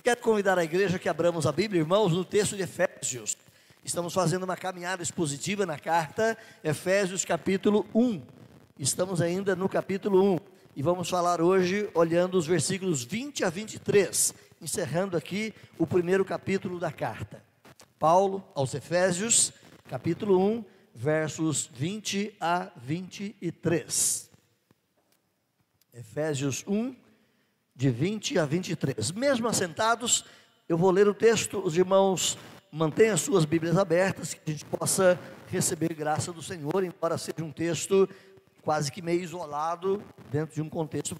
Quero convidar a igreja que abramos a Bíblia, irmãos, no texto de Efésios. Estamos fazendo uma caminhada expositiva na carta Efésios capítulo 1. Estamos ainda no capítulo 1 e vamos falar hoje olhando os versículos 20 a 23, encerrando aqui o primeiro capítulo da carta. Paulo aos Efésios, capítulo 1, versos 20 a 23. Efésios 1, de 20 a 23. Mesmo assentados, eu vou ler o texto. Os irmãos mantenham as suas Bíblias abertas, que a gente possa receber graça do Senhor, embora seja um texto quase que meio isolado, dentro de um contexto.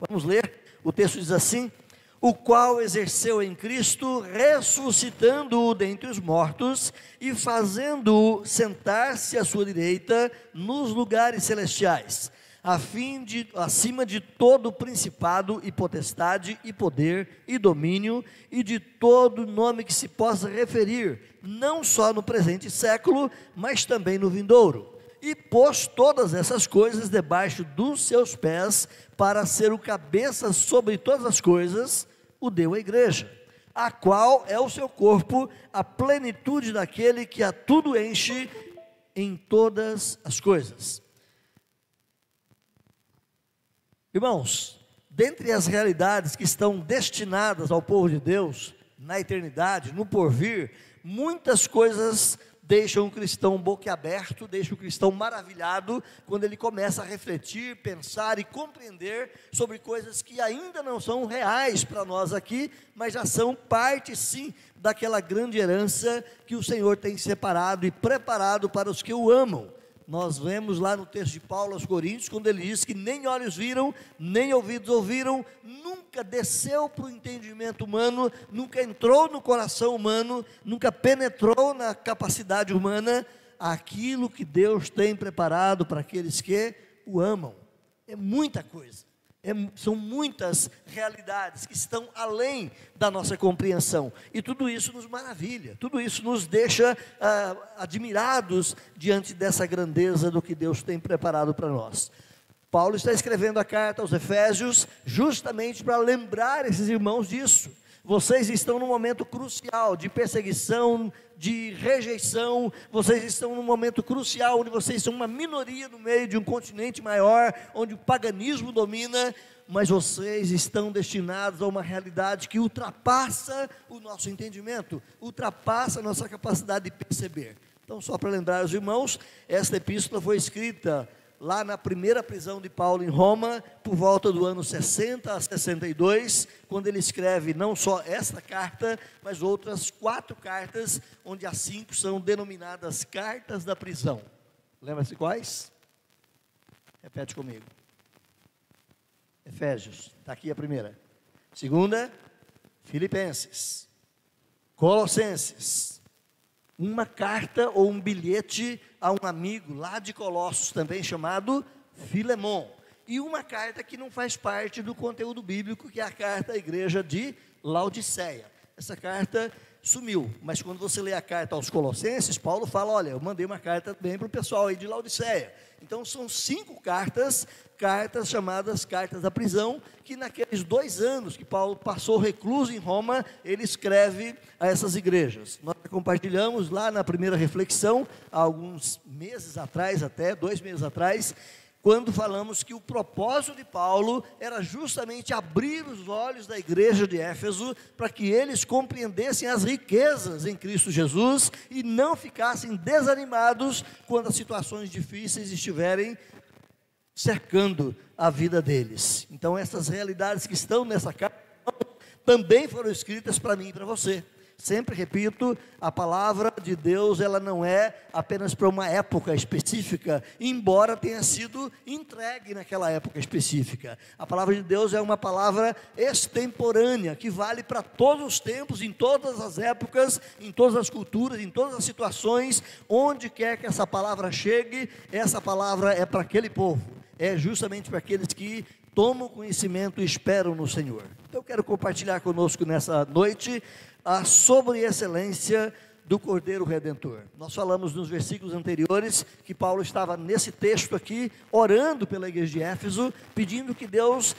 Vamos ler, o texto diz assim: o qual exerceu em Cristo, ressuscitando-o dentre os mortos, e fazendo-o sentar-se à sua direita, nos lugares celestiais, a fim de, acima de todo principado e potestade e poder e domínio, e de todo nome que se possa referir, não só no presente século, mas também no vindouro. E pôs todas essas coisas debaixo dos seus pés, para ser o cabeça sobre todas as coisas, o deu à igreja, a qual é o seu corpo, a plenitude daquele que a tudo enche em todas as coisas. Irmãos, dentre as realidades que estão destinadas ao povo de Deus, na eternidade, no porvir, muitas coisas deixam o cristão boquiaberto, deixam o cristão maravilhado, quando ele começa a refletir, pensar e compreender sobre coisas que ainda não são reais para nós aqui, mas já são parte sim daquela grande herança que o Senhor tem separado e preparado para os que o amam. Nós vemos lá no texto de Paulo aos Coríntios, quando ele diz que nem olhos viram, nem ouvidos ouviram, nunca desceu para o entendimento humano, nunca entrou no coração humano, nunca penetrou na capacidade humana, aquilo que Deus tem preparado para aqueles que o amam. É muita coisa. São muitas realidades que estão além da nossa compreensão, e tudo isso nos maravilha, tudo isso nos deixa admirados diante dessa grandeza do que Deus tem preparado para nós. Paulo está escrevendo a carta aos Efésios justamente para lembrar esses irmãos disso. Vocês estão num momento crucial de perseguição, de rejeição, vocês estão num momento crucial onde vocês são uma minoria no meio de um continente maior, onde o paganismo domina, mas vocês estão destinados a uma realidade que ultrapassa o nosso entendimento, ultrapassa a nossa capacidade de perceber. Então, só para lembrar os irmãos, esta epístola foi escrita lá na primeira prisão de Paulo em Roma, por volta do ano 60 a 62, quando ele escreve não só esta carta, mas outras 4 cartas, onde as 5 são denominadas cartas da prisão. Lembra-se quais? Repete comigo. Efésios, está aqui a primeira. Segunda, Filipenses. Colossenses. Uma carta ou um bilhete a um amigo lá de Colossos, também chamado Filemon, e uma carta que não faz parte do conteúdo bíblico, que é a carta à igreja de Laodiceia. Essa carta sumiu, mas quando você lê a carta aos Colossenses, Paulo fala: olha, eu mandei uma carta também para o pessoal aí de Laodiceia. Então são 5 cartas chamadas cartas da prisão, que naqueles 2 anos que Paulo passou recluso em Roma, ele escreve a essas igrejas. Nós compartilhamos lá na primeira reflexão, há alguns meses atrás, até 2 meses atrás, quando falamos que o propósito de Paulo era justamente abrir os olhos da igreja de Éfeso, para que eles compreendessem as riquezas em Cristo Jesus, e não ficassem desanimados quando as situações difíceis estiverem cercando a vida deles. Então essas realidades que estão nessa carta também foram escritas para mim e para você. Sempre repito, a palavra de Deus, ela não é apenas para uma época específica, embora tenha sido entregue naquela época específica. A palavra de Deus é uma palavra extemporânea, que vale para todos os tempos, em todas as épocas, em todas as culturas, em todas as situações. Onde quer que essa palavra chegue, essa palavra é para aquele povo, é justamente para aqueles que tomam conhecimento e esperam no Senhor. Então eu quero compartilhar conosco nessa noite a sobreexcelência do Cordeiro Redentor. Nós falamos nos versículos anteriores que Paulo estava nesse texto aqui, orando pela igreja de Éfeso, pedindo que Deus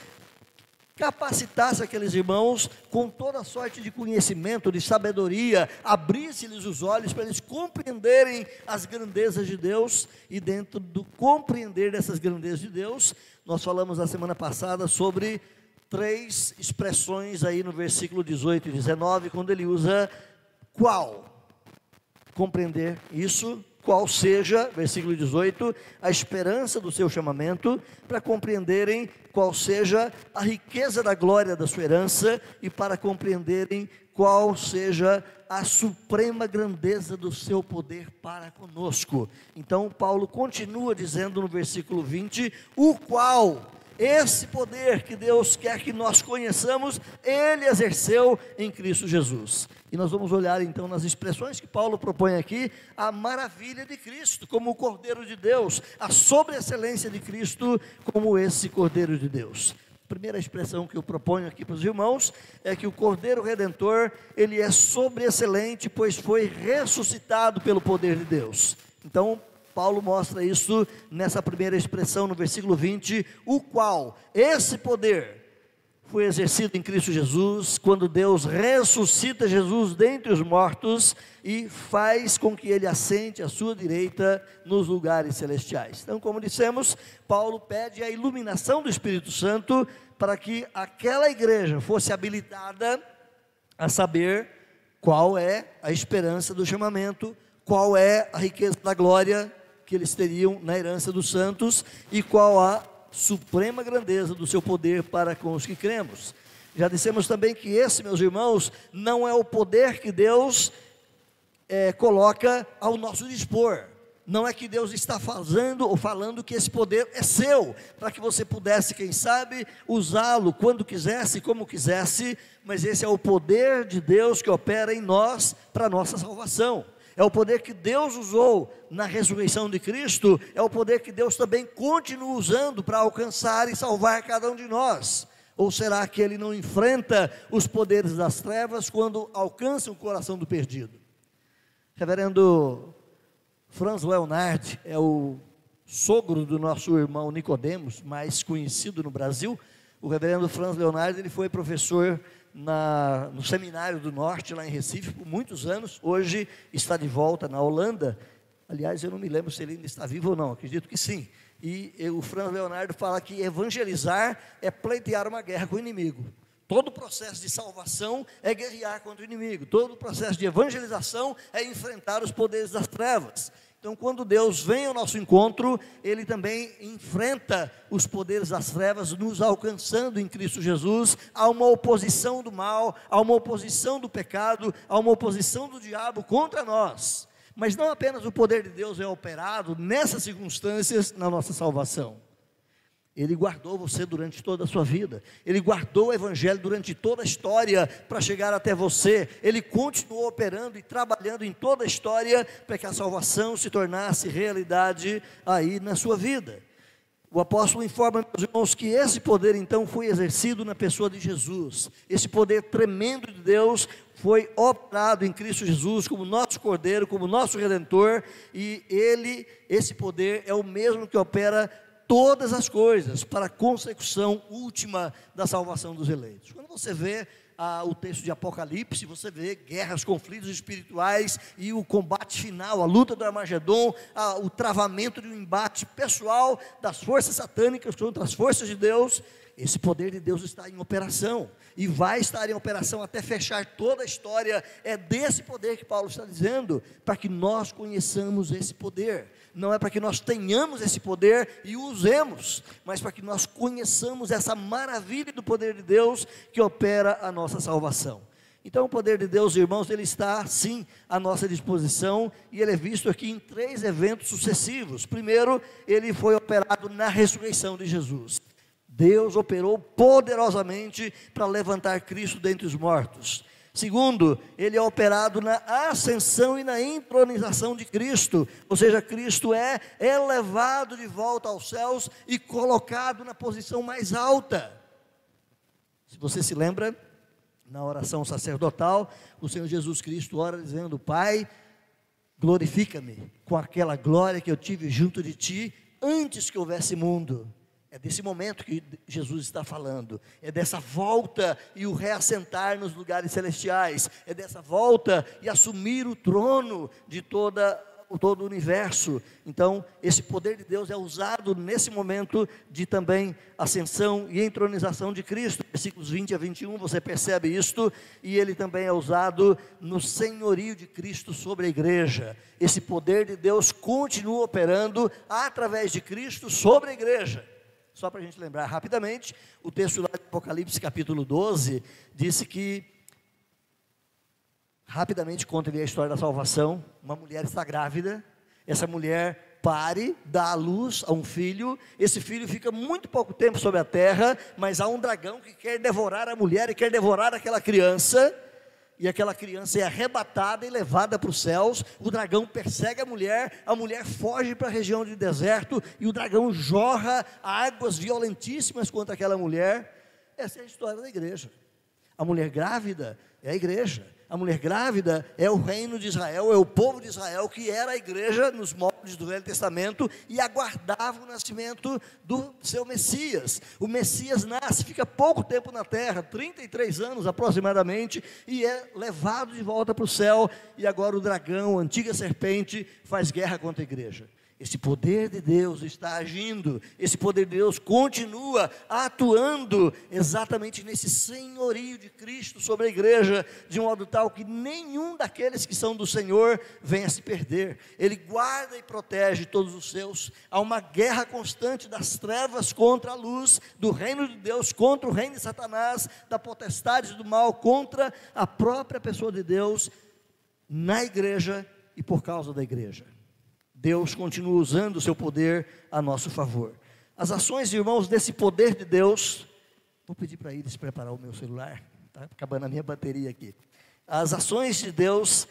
capacitasse aqueles irmãos com toda sorte de conhecimento, de sabedoria, abrisse-lhes os olhos para eles compreenderem as grandezas de Deus. E dentro do compreender dessas grandezas de Deus, nós falamos na semana passada sobre 3 expressões aí no versículo 18 e 19, quando ele usa qual, compreender isso, qual seja, versículo 18, a esperança do seu chamamento, para compreenderem qual seja a riqueza da glória da sua herança, e para compreenderem qual seja a suprema grandeza do seu poder para conosco. Então Paulo continua dizendo no versículo 20, o qual, esse poder que Deus quer que nós conheçamos, Ele exerceu em Cristo Jesus. E nós vamos olhar então nas expressões que Paulo propõe aqui, a maravilha de Cristo como o Cordeiro de Deus, a sobreexcelência de Cristo como esse Cordeiro de Deus. A primeira expressão que eu proponho aqui para os irmãos é que o Cordeiro Redentor, ele é sobreexcelente, pois foi ressuscitado pelo poder de Deus. Então Paulo mostra isso nessa primeira expressão no versículo 20, o qual, esse poder, foi exercido em Cristo Jesus, quando Deus ressuscita Jesus dentre os mortos e faz com que ele assente à sua direita nos lugares celestiais. Então, como dissemos, Paulo pede a iluminação do Espírito Santo para que aquela igreja fosse habilitada a saber qual é a esperança do chamamento, qual é a riqueza da glória que eles teriam na herança dos santos e qual a suprema grandeza do seu poder para com os que cremos. Já dissemos também que esse, meus irmãos, não é o poder que Deus coloca ao nosso dispor. Não é que Deus está fazendo ou falando que esse poder é seu, para que você pudesse, quem sabe, usá-lo quando quisesse, como quisesse, mas esse é o poder de Deus que opera em nós para a nossa salvação. É o poder que Deus usou na ressurreição de Cristo, é o poder que Deus também continua usando para alcançar e salvar cada um de nós. Ou será que Ele não enfrenta os poderes das trevas quando alcança o coração do perdido? Reverendo Franz Leonard é o sogro do nosso irmão Nicodemos, mais conhecido no Brasil. O reverendo Franz Leonard, ele foi professor no Seminário do Norte, lá em Recife, por muitos anos. Hoje está de volta na Holanda. Aliás, eu não me lembro se ele ainda está vivo ou não, acredito que sim. E o Franz Leonardo fala que evangelizar é pleitear uma guerra com o inimigo. Todo o processo de salvação é guerrear contra o inimigo. Todo o processo de evangelização é enfrentar os poderes das trevas. Então, quando Deus vem ao nosso encontro, Ele também enfrenta os poderes das trevas, nos alcançando em Cristo Jesus. Há uma oposição do mal, há uma oposição do pecado, há uma oposição do diabo contra nós. Mas não apenas o poder de Deus é operado nessas circunstâncias na nossa salvação. Ele guardou você durante toda a sua vida. Ele guardou o Evangelho durante toda a história para chegar até você. Ele continuou operando e trabalhando em toda a história para que a salvação se tornasse realidade aí na sua vida. O apóstolo informa, meus irmãos, que esse poder então foi exercido na pessoa de Jesus. Esse poder tremendo de Deus foi operado em Cristo Jesus como nosso Cordeiro, como nosso Redentor. E esse poder é o mesmo que opera todas as coisas para a consecução última da salvação dos eleitos. Quando você vê o texto de Apocalipse, você vê guerras, conflitos espirituais e o combate final, a luta do Armagedon, o travamento de um embate pessoal das forças satânicas contra as forças de Deus. Esse poder de Deus está em operação e vai estar em operação até fechar toda a história. É desse poder que Paulo está dizendo, para que nós conheçamos esse poder. Não é para que nós tenhamos esse poder e o usemos, mas para que nós conheçamos essa maravilha do poder de Deus que opera a nossa salvação. Então o poder de Deus, irmãos, ele está sim à nossa disposição, e ele é visto aqui em 3 eventos sucessivos. Primeiro, ele foi operado na ressurreição de Jesus. Deus operou poderosamente para levantar Cristo dentre os mortos. Segundo, ele é operado na ascensão e na entronização de Cristo, ou seja, Cristo é elevado de volta aos céus e colocado na posição mais alta. Se você se lembra, na oração sacerdotal, o Senhor Jesus Cristo ora dizendo: Pai, glorifica-me com aquela glória que eu tive junto de Ti antes que houvesse mundo. É desse momento que Jesus está falando, é dessa volta e o reassentar nos lugares celestiais, é dessa volta e assumir o trono de todo o universo. Então, esse poder de Deus é usado nesse momento de também ascensão e entronização de Cristo. Versículos 20 a 21, você percebe isto, e ele também é usado no senhorio de Cristo sobre a igreja. Esse poder de Deus continua operando através de Cristo sobre a igreja. Só para a gente lembrar rapidamente, o texto lá de Apocalipse capítulo 12, disse que, rapidamente conta ali a história da salvação. Uma mulher está grávida, essa mulher pare, dá à luz a um filho, esse filho fica muito pouco tempo sobre a terra, mas há um dragão que quer devorar a mulher e quer devorar aquela criança, e aquela criança é arrebatada e levada para os céus. O dragão persegue a mulher foge para a região de deserto, e o dragão jorra águas violentíssimas contra aquela mulher. Essa é a história da igreja. A mulher grávida é a igreja, a mulher grávida é o reino de Israel, é o povo de Israel, que era a igreja nos moldes do Velho Testamento, e aguardava o nascimento do seu Messias. O Messias nasce, fica pouco tempo na terra, 33 anos aproximadamente, e é levado de volta para o céu, e agora o dragão, a antiga serpente, faz guerra contra a igreja. Esse poder de Deus está agindo, esse poder de Deus continua atuando exatamente nesse senhorio de Cristo sobre a igreja, de um modo tal que nenhum daqueles que são do Senhor venha se perder. Ele guarda e protege todos os seus. Há uma guerra constante das trevas contra a luz, do reino de Deus contra o reino de Satanás, da potestade do mal contra a própria pessoa de Deus, na igreja e por causa da igreja. Deus continua usando o seu poder a nosso favor. As ações, irmãos, desse poder de Deus, vou pedir para eles preparar o meu celular, está acabando a minha bateria aqui. As ações de Deus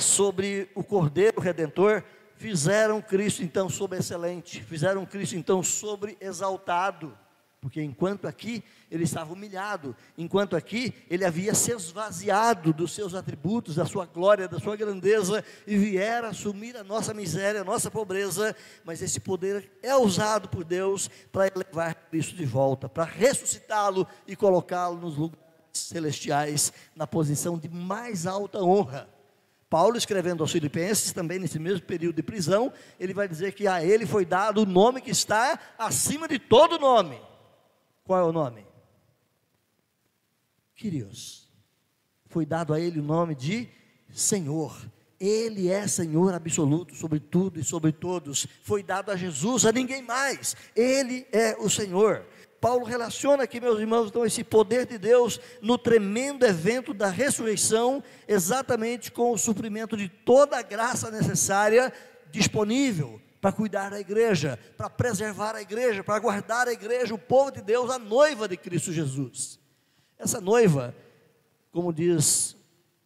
sobre o Cordeiro Redentor fizeram Cristo então sobreexcelente, fizeram Cristo então sobreexaltado, porque enquanto aqui ele estava humilhado, enquanto aqui ele havia se esvaziado dos seus atributos, da sua glória, da sua grandeza, e viera assumir a nossa miséria, a nossa pobreza, mas esse poder é usado por Deus para elevar Cristo de volta, para ressuscitá-lo e colocá-lo nos lugares celestiais, na posição de mais alta honra. Paulo, escrevendo aos Filipenses, também nesse mesmo período de prisão, ele vai dizer que a ele foi dado o nome que está acima de todo nome. Qual é o nome? Kyrios. Foi dado a ele o nome de Senhor. Ele é Senhor absoluto sobre tudo e sobre todos. Foi dado a Jesus, a ninguém mais. Ele é o Senhor. Paulo relaciona aqui, meus irmãos, então, esse poder de Deus no tremendo evento da ressurreição, exatamente com o suprimento de toda a graça necessária disponível para cuidar da igreja, para preservar a igreja, para guardar a igreja, o povo de Deus, a noiva de Cristo Jesus. Essa noiva, como diz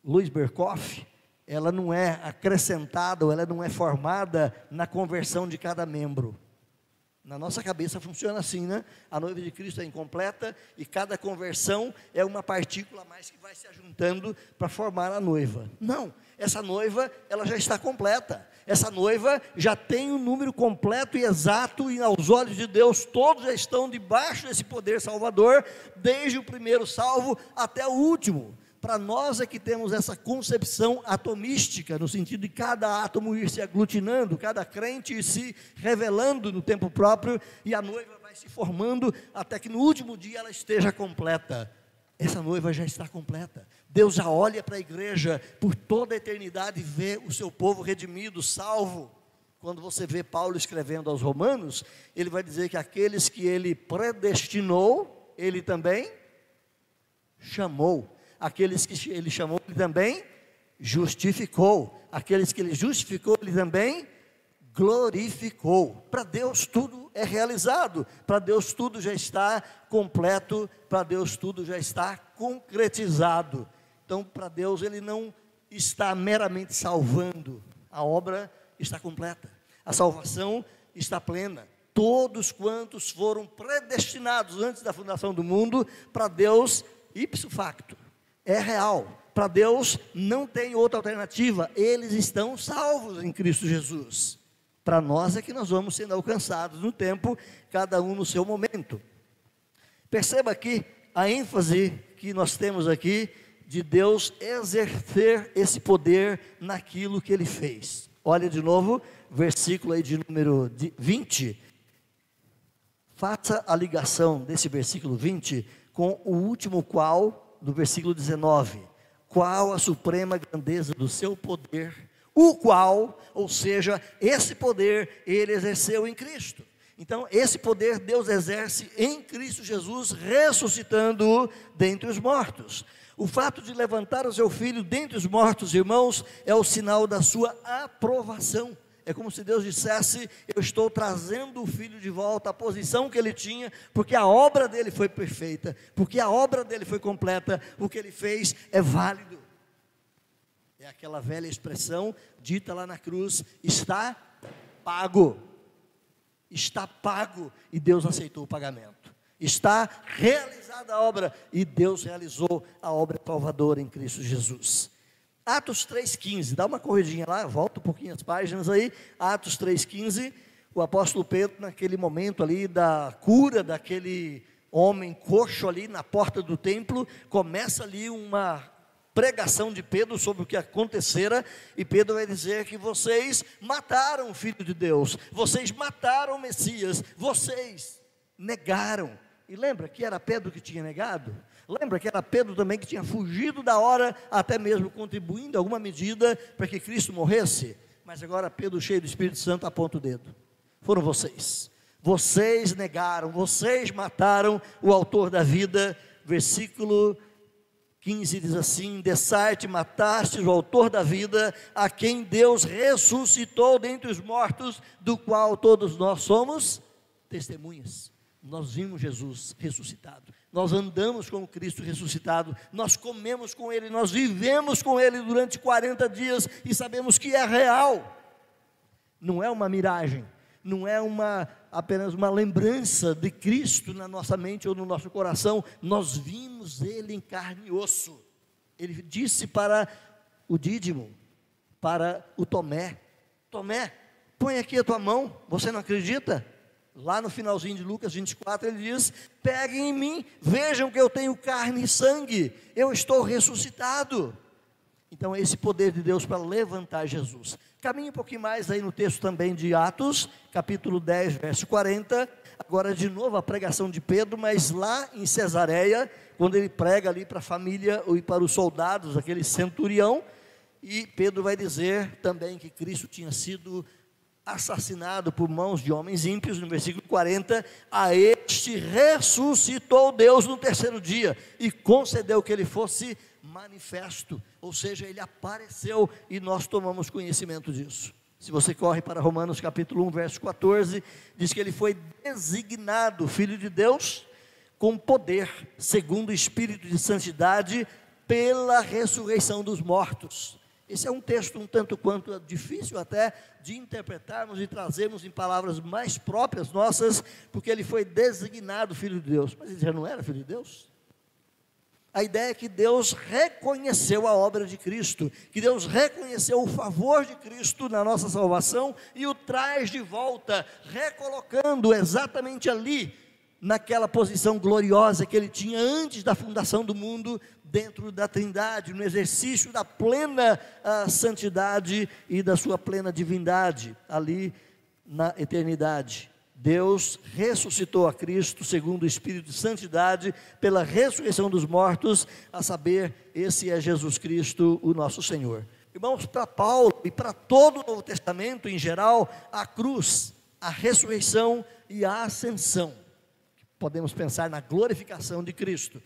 Luiz Berkoff, ela não é acrescentada, ou ela não é formada na conversão de cada membro. Na nossa cabeça funciona assim, né? A noiva de Cristo é incompleta, e cada conversão é uma partícula a mais que vai se ajuntando para formar a noiva. Não, essa noiva, ela já está completa. Essa noiva já tem um número completo e exato, e aos olhos de Deus, todos já estão debaixo desse poder salvador, desde o primeiro salvo até o último. Para nós é que temos essa concepção atomística, no sentido de cada átomo ir se aglutinando, cada crente ir se revelando no tempo próprio, e a noiva vai se formando, até que no último dia ela esteja completa. Essa noiva já está completa. Deus já olha para a igreja por toda a eternidade e vê o seu povo redimido, salvo. Quando você vê Paulo escrevendo aos Romanos, ele vai dizer que aqueles que ele predestinou, ele também chamou. Aqueles que ele chamou, ele também justificou. Aqueles que ele justificou, ele também glorificou. Para Deus tudo é realizado, para Deus tudo já está completo, para Deus tudo já está concretizado. Então, para Deus, ele não está meramente salvando, a obra está completa, a salvação está plena. Todos quantos foram predestinados antes da fundação do mundo, para Deus, ipso facto, é real. Para Deus não tem outra alternativa, eles estão salvos em Cristo Jesus. Para nós é que nós vamos sendo alcançados no tempo, cada um no seu momento. Perceba aqui a ênfase que nós temos aqui de Deus exercer esse poder naquilo que Ele fez. Olha de novo, versículo aí de número 20. Faça a ligação desse versículo 20 com o último qual, do versículo 19. Qual a suprema grandeza do seu poder, o qual, ou seja, esse poder Ele exerceu em Cristo. Então, esse poder Deus exerce em Cristo Jesus, ressuscitando-o dentre os mortos. O fato de levantar o seu filho dentre os mortos, irmãos, é o sinal da sua aprovação. É como se Deus dissesse: eu estou trazendo o filho de volta à posição que ele tinha, porque a obra dele foi perfeita, porque a obra dele foi completa, o que ele fez é válido. É aquela velha expressão dita lá na cruz: está pago. Está pago, e Deus aceitou o pagamento. Está realizada a obra, e Deus realizou a obra salvadora em Cristo Jesus. Atos 3,15, dá uma corridinha lá, volta um pouquinho as páginas aí. Atos 3,15, o apóstolo Pedro, naquele momento ali da cura daquele homem coxo ali na porta do templo, começa ali uma pregação de Pedro sobre o que acontecera, e Pedro vai dizer que vocês mataram o Filho de Deus, vocês mataram o Messias, vocês negaram. E lembra que era Pedro que tinha negado? Lembra que era Pedro também que tinha fugido da hora, até mesmo contribuindo em alguma medida para que Cristo morresse? Mas agora Pedro, cheio do Espírito Santo, aponta o dedo: foram vocês, vocês negaram, vocês mataram o autor da vida. Versículo 15 diz assim: dessarte mataste o autor da vida, a quem Deus ressuscitou dentre os mortos, do qual todos nós somos testemunhas. Nós vimos Jesus ressuscitado, nós andamos com Cristo ressuscitado, nós comemos com Ele, nós vivemos com Ele durante 40 dias, e sabemos que é real, não é uma miragem, não é apenas uma lembrança de Cristo na nossa mente ou no nosso coração. Nós vimos Ele em carne e osso. Ele disse para o Dídimo, para o Tomé: Tomé, põe aqui a tua mão, você não acredita? Lá no finalzinho de Lucas 24 ele diz: peguem em mim, vejam que eu tenho carne e sangue, eu estou ressuscitado. Então esse poder de Deus para levantar Jesus. Caminhe um pouquinho mais aí no texto também de Atos, capítulo 10, verso 40, agora de novo a pregação de Pedro, mas lá em Cesareia, quando ele prega ali para a família e para os soldados, aquele centurião, e Pedro vai dizer também que Cristo tinha sido assassinado por mãos de homens ímpios. No versículo 40, a este ressuscitou Deus no terceiro dia, e concedeu que ele fosse manifesto, ou seja, ele apareceu, e nós tomamos conhecimento disso. Se você corre para Romanos capítulo 1, verso 14, diz que ele foi designado Filho de Deus, com poder, segundo o Espírito de santidade, pela ressurreição dos mortos. Esse é um texto um tanto quanto difícil até de interpretarmos e trazermos em palavras mais próprias nossas, porque ele foi designado Filho de Deus. Mas ele já não era Filho de Deus? A ideia é que Deus reconheceu a obra de Cristo, que Deus reconheceu o favor de Cristo na nossa salvação e o traz de volta, recolocando exatamente ali, naquela posição gloriosa que ele tinha antes da fundação do mundo, dentro da Trindade, no exercício da plena santidade e da sua plena divindade, ali na eternidade. Deus ressuscitou a Cristo, segundo o Espírito de santidade, pela ressurreição dos mortos, a saber, esse é Jesus Cristo, o nosso Senhor. Irmãos, para Paulo e para todo o Novo Testamento em geral, a cruz, a ressurreição e a ascensão, podemos pensar na glorificação de Cristo,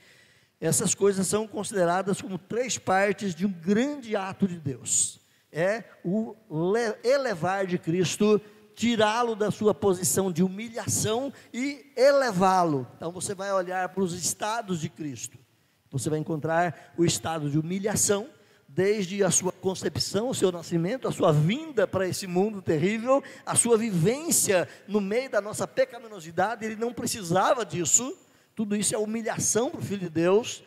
essas coisas são consideradas como três partes de um grande ato de Deus. É o elevar de Cristo, tirá-lo da sua posição de humilhação e elevá-lo. Então você vai olhar para os estados de Cristo, você vai encontrar o estado de humilhação, desde a sua concepção, o seu nascimento, a sua vinda para esse mundo terrível, a sua vivência no meio da nossa pecaminosidade. Ele não precisava disso, tudo isso é humilhação para o Filho de Deus.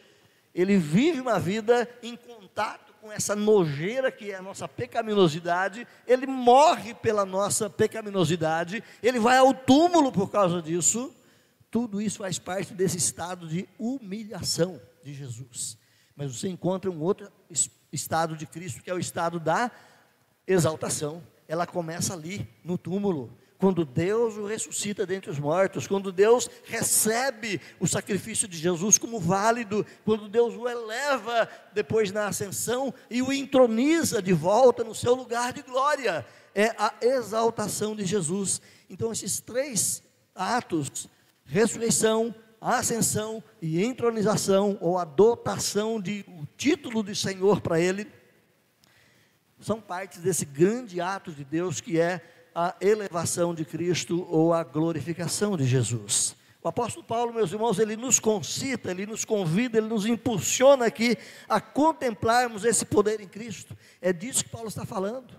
Ele vive uma vida em contato com com essa nojeira que é a nossa pecaminosidade, ele morre pela nossa pecaminosidade, ele vai ao túmulo por causa disso. Tudo isso faz parte desse estado de humilhação de Jesus. Mas você encontra um outro estado de Cristo, que é o estado da exaltação. Ela começa ali, no túmulo, quando Deus o ressuscita dentre os mortos, quando Deus recebe o sacrifício de Jesus como válido, quando Deus o eleva depois na ascensão e o entroniza de volta no seu lugar de glória. É a exaltação de Jesus. Então esses três atos, ressurreição, ascensão e entronização, ou a dotação de o título de Senhor para ele, são partes desse grande ato de Deus que é a elevação de Cristo ou a glorificação de Jesus. O apóstolo Paulo, meus irmãos, ele nos concita, ele nos convida, ele nos impulsiona aqui a contemplarmos esse poder em Cristo. É disso que Paulo está falando,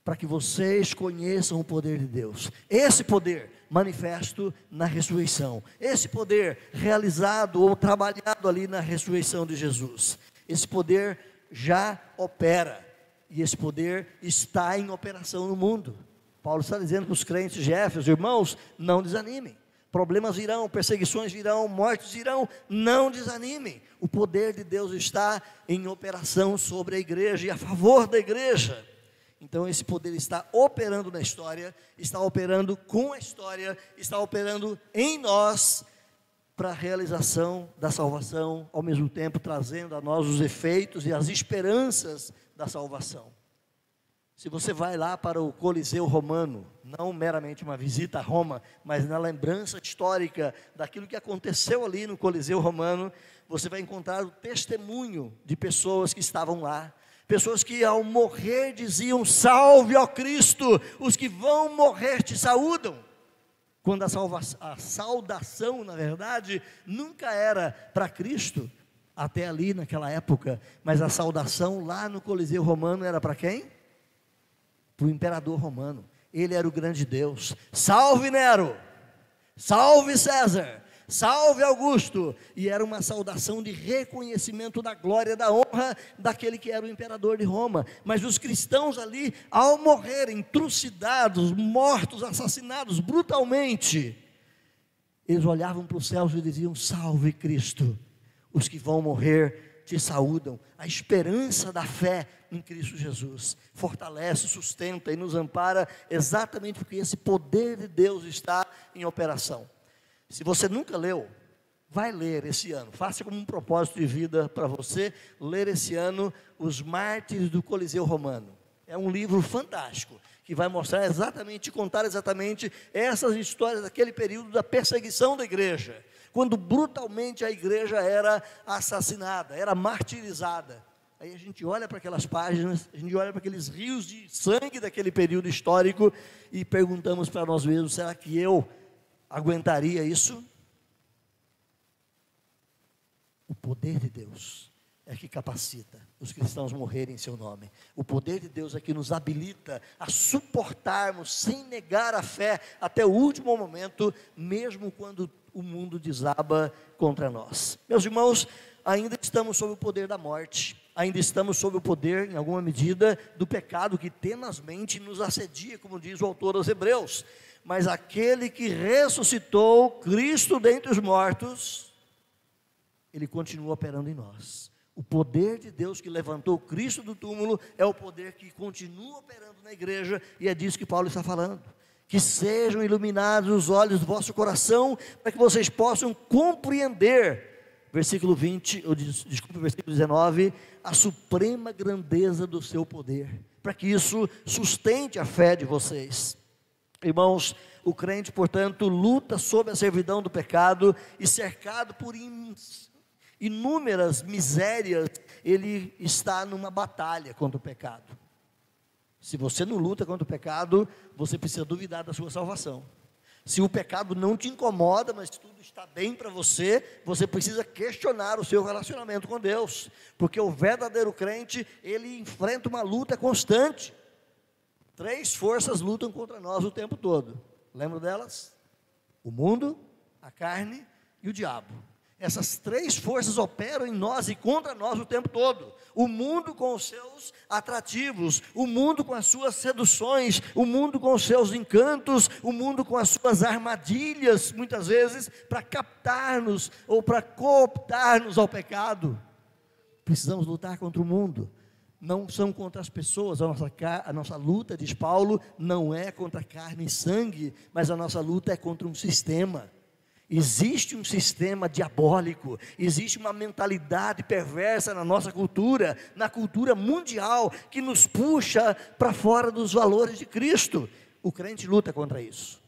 para que vocês conheçam o poder de Deus. Esse poder manifesto na ressurreição, esse poder realizado ou trabalhado ali na ressurreição de Jesus, esse poder já opera, e esse poder está em operação no mundo. Paulo está dizendo para os crentes de Éfeso: irmãos, não desanimem, problemas virão, perseguições virão, mortes virão, não desanimem, o poder de Deus está em operação sobre a igreja e a favor da igreja. Então esse poder está operando na história, está operando com a história, está operando em nós, para a realização da salvação, ao mesmo tempo trazendo a nós os efeitos e as esperanças da salvação. Se você vai lá para o Coliseu Romano, não meramente uma visita a Roma, mas na lembrança histórica daquilo que aconteceu ali no Coliseu Romano, você vai encontrar o testemunho de pessoas que estavam lá, pessoas que ao morrer diziam: salve, ó Cristo, os que vão morrer te saúdam. Quando a saudação, na verdade, nunca era para Cristo, até ali naquela época, mas a saudação lá no Coliseu Romano era para quem? Para o imperador romano. Ele era o grande Deus. Salve Nero, salve César, salve Augusto. E era uma saudação de reconhecimento da glória, da honra daquele que era o imperador de Roma. Mas os cristãos ali, ao morrerem trucidados, mortos, assassinados brutalmente, eles olhavam para os céus e diziam: salve Cristo, os que vão morrer te saúdam. A esperança da fé em Cristo Jesus fortalece, sustenta e nos ampara, exatamente porque esse poder de Deus está em operação. Se você nunca leu, vai ler esse ano, faça como um propósito de vida para você, ler esse ano Os Mártires do Coliseu Romano. É um livro fantástico, que vai mostrar exatamente, contar exatamente essas histórias daquele período da perseguição da igreja, quando brutalmente a igreja era assassinada, era martirizada. Aí a gente olha para aquelas páginas, a gente olha para aqueles rios de sangue daquele período histórico e perguntamos para nós mesmos: será que eu aguentaria isso? O poder de Deus é que capacita os cristãos morrerem em seu nome. O poder de Deus é que nos habilita a suportarmos sem negar a fé até o último momento, mesmo quando o mundo desaba contra nós. Meus irmãos, ainda estamos sob o poder da morte, ainda estamos sob o poder, em alguma medida, do pecado que tenazmente nos assedia, como diz o autor aos Hebreus. Mas aquele que ressuscitou Cristo dentre os mortos, ele continua operando em nós. O poder de Deus que levantou Cristo do túmulo é o poder que continua operando na igreja, e é disso que Paulo está falando. Que sejam iluminados os olhos do vosso coração, para que vocês possam compreender, versículo 19, a suprema grandeza do seu poder, para que isso sustente a fé de vocês. Irmãos, o crente, portanto, luta sob a servidão do pecado, e cercado por inúmeras misérias, ele está numa batalha contra o pecado. Se você não luta contra o pecado, você precisa duvidar da sua salvação. Se o pecado não te incomoda, mas tudo está bem para você, você precisa questionar o seu relacionamento com Deus, porque o verdadeiro crente, ele enfrenta uma luta constante. 3 forças lutam contra nós o tempo todo. Lembra delas? O mundo, a carne e o diabo. Essas três forças operam em nós e contra nós o tempo todo. O mundo com os seus atrativos, o mundo com as suas seduções, o mundo com os seus encantos, o mundo com as suas armadilhas, muitas vezes, para captar-nos ou para cooptar-nos ao pecado. Precisamos lutar contra o mundo. Não são contra as pessoas, a nossa luta, diz Paulo, não é contra carne e sangue, mas a nossa luta é contra um sistema. Existe um sistema diabólico, existe uma mentalidade perversa na nossa cultura, na cultura mundial, que nos puxa para fora dos valores de Cristo. O crente luta contra isso.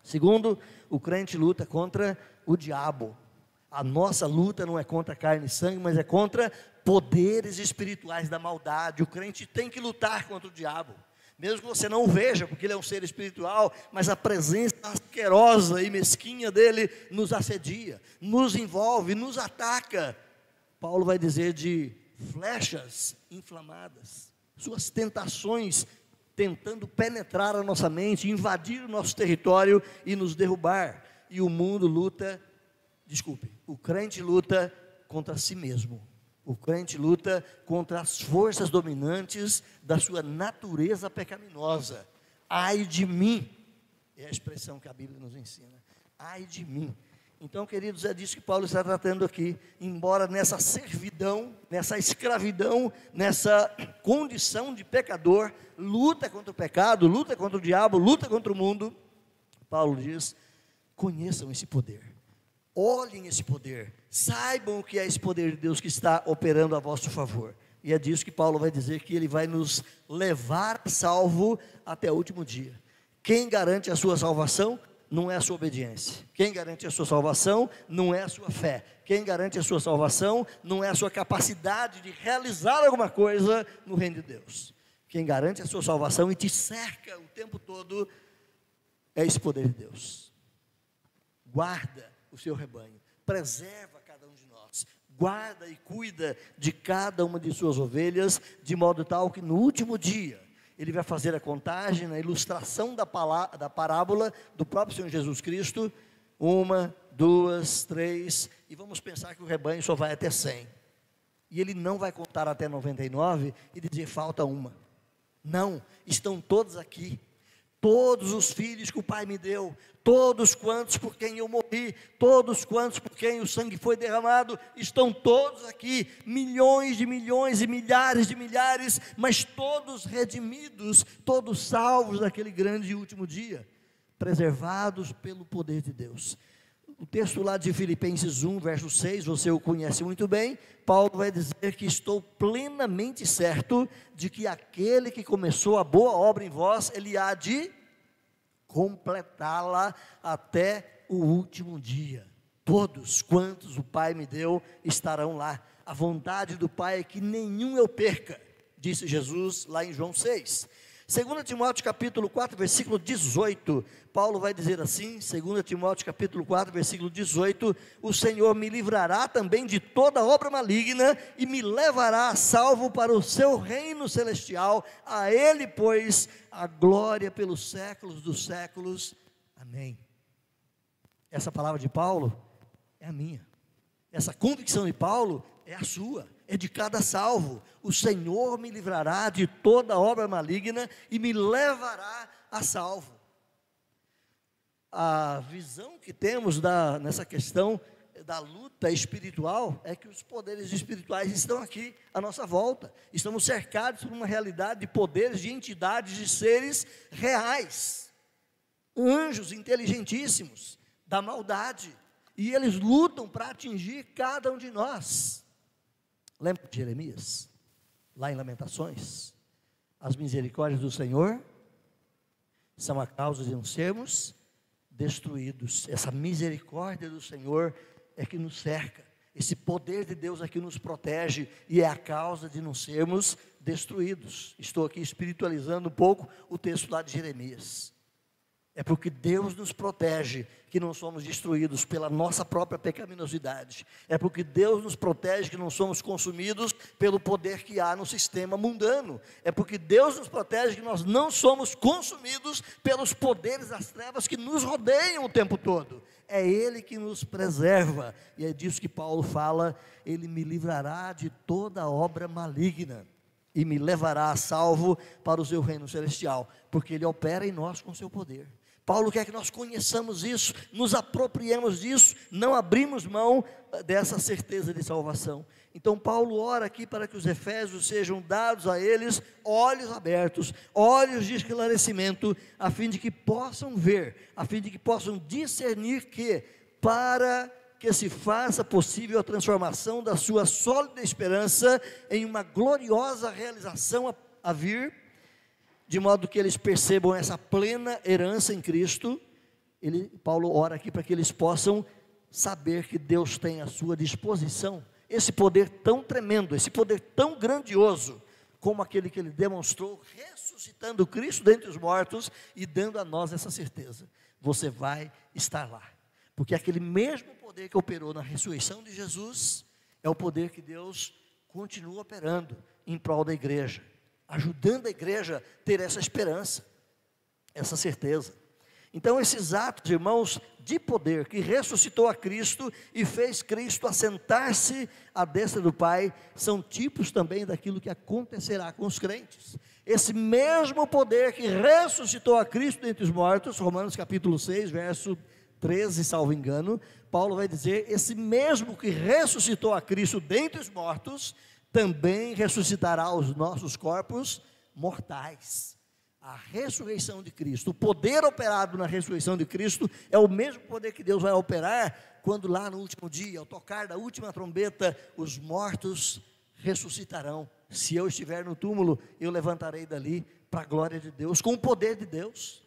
Segundo, o crente luta contra o diabo. A nossa luta não é contra carne e sangue, mas é contra poderes espirituais da maldade. O crente tem que lutar contra o diabo. Mesmo que você não o veja, porque ele é um ser espiritual, mas a presença asquerosa e mesquinha dele nos assedia, nos envolve, nos ataca. Paulo vai dizer de flechas inflamadas, suas tentações tentando penetrar a nossa mente, invadir o nosso território e nos derrubar. E o mundo luta, o crente luta contra si mesmo. O crente luta contra as forças dominantes da sua natureza pecaminosa. Ai de mim, é a expressão que a Bíblia nos ensina. Ai de mim. Então, queridos, é disso que Paulo está tratando aqui. Embora nessa servidão, nessa escravidão, nessa condição de pecador, luta contra o pecado, luta contra o diabo, luta contra o mundo, Paulo diz: conheçam esse poder. Olhem esse poder, saibam o que é esse poder de Deus que está operando a vosso favor. E é disso que Paulo vai dizer que ele vai nos levar salvo até o último dia. Quem garante a sua salvação não é a sua obediência. Quem garante a sua salvação não é a sua fé. Quem garante a sua salvação não é a sua capacidade de realizar alguma coisa no reino de Deus. Quem garante a sua salvação e te cerca o tempo todo é esse poder de Deus. Guarda o seu rebanho, preserva cada um de nós, guarda e cuida de cada uma de suas ovelhas, de modo tal que no último dia, ele vai fazer a contagem, na ilustração da parábola do próprio Senhor Jesus Cristo, 1, 2, 3, e vamos pensar que o rebanho só vai até 100, e ele não vai contar até 99 e dizer falta uma, não, estão todos aqui, todos os filhos que o Pai me deu, todos quantos por quem eu morri, todos quantos por quem o sangue foi derramado, estão todos aqui, milhões e milhares de milhares, mas todos redimidos, todos salvos naquele grande e último dia, preservados pelo poder de Deus. O texto lá de Filipenses 1, verso 6, você o conhece muito bem. Paulo vai dizer que estou plenamente certo de que aquele que começou a boa obra em vós, ele há de completá-la até o último dia. Todos quantos o Pai me deu estarão lá. A vontade do Pai é que nenhum eu perca, disse Jesus lá em João 6. 2 Timóteo capítulo 4, versículo 18, Paulo vai dizer assim, 2 Timóteo capítulo 4, versículo 18, o Senhor me livrará também de toda obra maligna e me levará a salvo para o seu reino celestial, a Ele, pois, a glória pelos séculos dos séculos, amém. Essa palavra de Paulo é a minha, essa convicção de Paulo é a sua, é de cada salvo. O Senhor me livrará de toda obra maligna e me levará a salvo. A visão que temos nessa questão da luta espiritual é que os poderes espirituais estão aqui à nossa volta. Estamos cercados por uma realidade de poderes, de entidades, de seres reais, anjos inteligentíssimos da maldade, e eles lutam para atingir cada um de nós. Lembra de Jeremias, lá em Lamentações? As misericórdias do Senhor são a causa de não sermos destruídos. Essa misericórdia do Senhor é que nos cerca, esse poder de Deus é que nos protege, e é a causa de não sermos destruídos. Estou aqui espiritualizando um pouco o texto lá de Jeremias. É porque Deus nos protege que não somos destruídos pela nossa própria pecaminosidade. É porque Deus nos protege que não somos consumidos pelo poder que há no sistema mundano. É porque Deus nos protege que nós não somos consumidos pelos poderes das trevas que nos rodeiam o tempo todo. é Ele que nos preserva, e é disso que Paulo fala: Ele me livrará de toda obra maligna, e me levará a salvo para o seu reino celestial, porque Ele opera em nós com o seu poder. Paulo quer que nós conheçamos isso, nos apropriemos disso, não abrimos mão dessa certeza de salvação. Então Paulo ora aqui para que os efésios sejam dados a eles olhos abertos, olhos de esclarecimento, a fim de que possam ver, a fim de que possam discernir que, para que se faça possível a transformação da sua sólida esperança em uma gloriosa realização a vir, de modo que eles percebam essa plena herança em Cristo. Paulo ora aqui para que eles possam saber que Deus tem à sua disposição esse poder tão tremendo, esse poder tão grandioso, como aquele que Ele demonstrou, ressuscitando Cristo dentre os mortos, e dando a nós essa certeza: você vai estar lá, porque aquele mesmo poder que operou na ressurreição de Jesus, é o poder que Deus continua operando em prol da igreja, ajudando a igreja a ter essa esperança, essa certeza. Então esses atos, irmãos, de poder que ressuscitou a Cristo e fez Cristo assentar-se à destra do Pai, são tipos também daquilo que acontecerá com os crentes. Esse mesmo poder que ressuscitou a Cristo dentre os mortos, Romanos capítulo 6, verso 13, salvo engano, Paulo vai dizer: esse mesmo que ressuscitou a Cristo dentre os mortos, também ressuscitará os nossos corpos mortais. A ressurreição de Cristo, o poder operado na ressurreição de Cristo, é o mesmo poder que Deus vai operar quando lá no último dia, ao tocar da última trombeta, os mortos ressuscitarão. Se eu estiver no túmulo, eu levantarei dali para a glória de Deus, com o poder de Deus.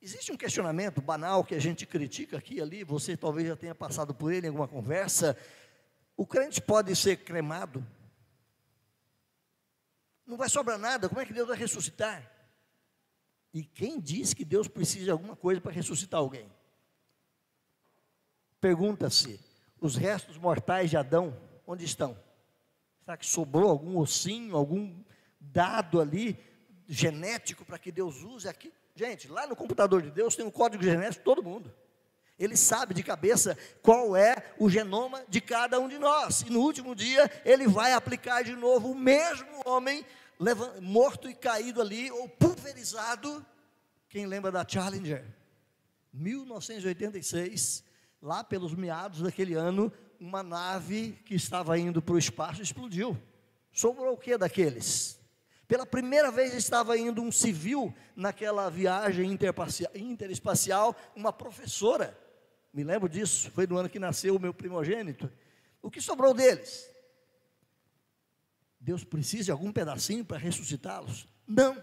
Existe um questionamento banal que a gente critica aqui e ali, você talvez já tenha passado por ele em alguma conversa: o crente pode ser cremado? Não vai sobrar nada, como é que Deus vai ressuscitar? E quem diz que Deus precisa de alguma coisa para ressuscitar alguém? Pergunta-se: os restos mortais de Adão, onde estão? Será que sobrou algum ossinho, algum dado ali, genético, para que Deus use aqui? Gente, lá no computador de Deus tem um código genético de todo mundo. Ele sabe de cabeça qual é o genoma de cada um de nós, e no último dia Ele vai aplicar de novo o mesmo homem, morto e caído ali, ou pulverizado. Quem lembra da Challenger? 1986, lá pelos meados daquele ano, uma nave que estava indo para o espaço explodiu. Sobrou o que daqueles? Pela primeira vez estava indo um civil naquela viagem interespacial, uma professora. Me lembro disso, foi no ano que nasceu o meu primogênito. O que sobrou deles? Deus precisa de algum pedacinho para ressuscitá-los? Não.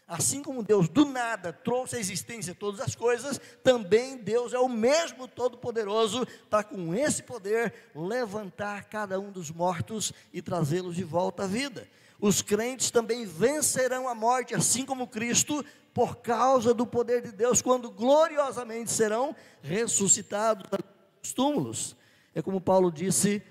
Assim como Deus do nada trouxe à existência todas as coisas, também Deus é o mesmo Todo-Poderoso para, com esse poder, levantar cada um dos mortos e trazê-los de volta à vida. Os crentes também vencerão a morte, assim como Cristo, por causa do poder de Deus, quando gloriosamente serão ressuscitados dos túmulos. É como Paulo disse,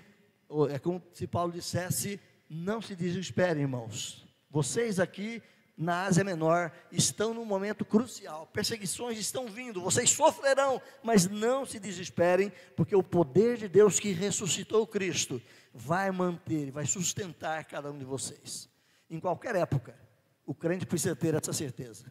é como se Paulo dissesse: não se desesperem, irmãos, vocês aqui na Ásia Menor estão num momento crucial, perseguições estão vindo, vocês sofrerão, mas não se desesperem, porque o poder de Deus que ressuscitou Cristo vai manter, vai sustentar cada um de vocês. Em qualquer época, o crente precisa ter essa certeza: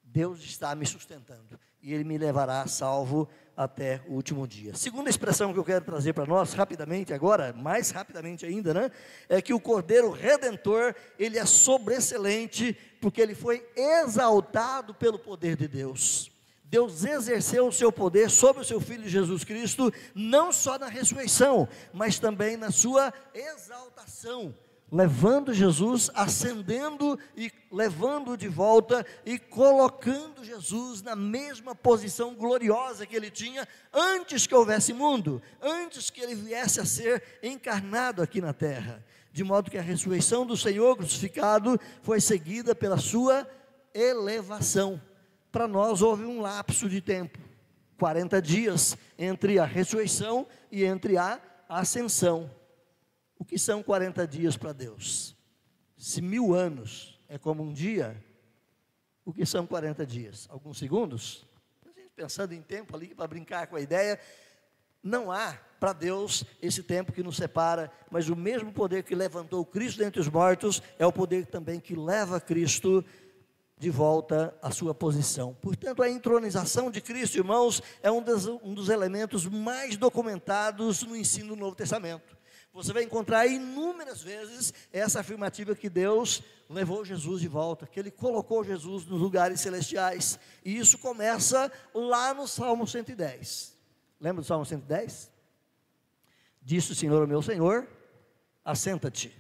Deus está me sustentando, e Ele me levará salvo até o último dia. Segunda expressão que eu quero trazer para nós, rapidamente agora, mais rapidamente ainda, né? É que o Cordeiro Redentor, Ele é sobreexcelente, porque Ele foi exaltado pelo poder de Deus. Deus exerceu o seu poder sobre o seu Filho Jesus Cristo, não só na ressurreição, mas também na sua exaltação, levando Jesus, ascendendo e levando de volta e colocando Jesus na mesma posição gloriosa que Ele tinha antes que houvesse mundo, antes que Ele viesse a ser encarnado aqui na terra, de modo que a ressurreição do Senhor crucificado foi seguida pela sua elevação. Para nós houve um lapso de tempo, 40 dias entre a ressurreição e entre a ascensão. O que são 40 dias para Deus? Se 1000 anos é como um dia, o que são 40 dias? Alguns segundos? A gente pensando em tempo ali para brincar com a ideia. Não há para Deus esse tempo que nos separa, mas o mesmo poder que levantou Cristo dentre os mortos é o poder também que leva Cristo de volta à sua posição. Portanto, a entronização de Cristo, irmãos, é um dos elementos mais documentados no ensino do Novo Testamento. Você vai encontrar inúmeras vezes essa afirmativa que Deus levou Jesus de volta, que Ele colocou Jesus nos lugares celestiais. E isso começa lá no Salmo 110. Lembra do Salmo 110? Disse o Senhor ao meu Senhor: assenta-te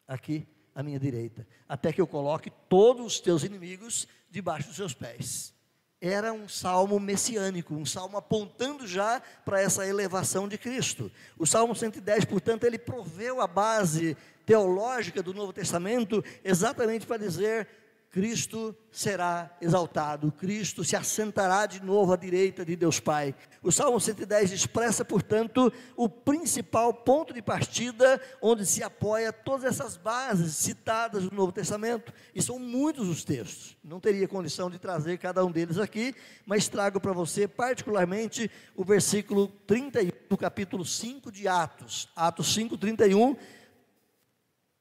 aqui à minha direita, até que eu coloque todos os teus inimigos debaixo dos seus pés. Era um salmo messiânico, um salmo apontando já para essa elevação de Cristo. O Salmo 110, portanto, ele proveu a base teológica do Novo Testamento, exatamente para dizer: Cristo será exaltado, Cristo se assentará de novo à direita de Deus Pai. O Salmo 110 expressa, portanto, o principal ponto de partida, onde se apoia todas essas bases citadas no Novo Testamento, e são muitos os textos. Não teria condição de trazer cada um deles aqui, mas trago para você particularmente o versículo 31, do capítulo 5 de Atos, Atos 5, 31,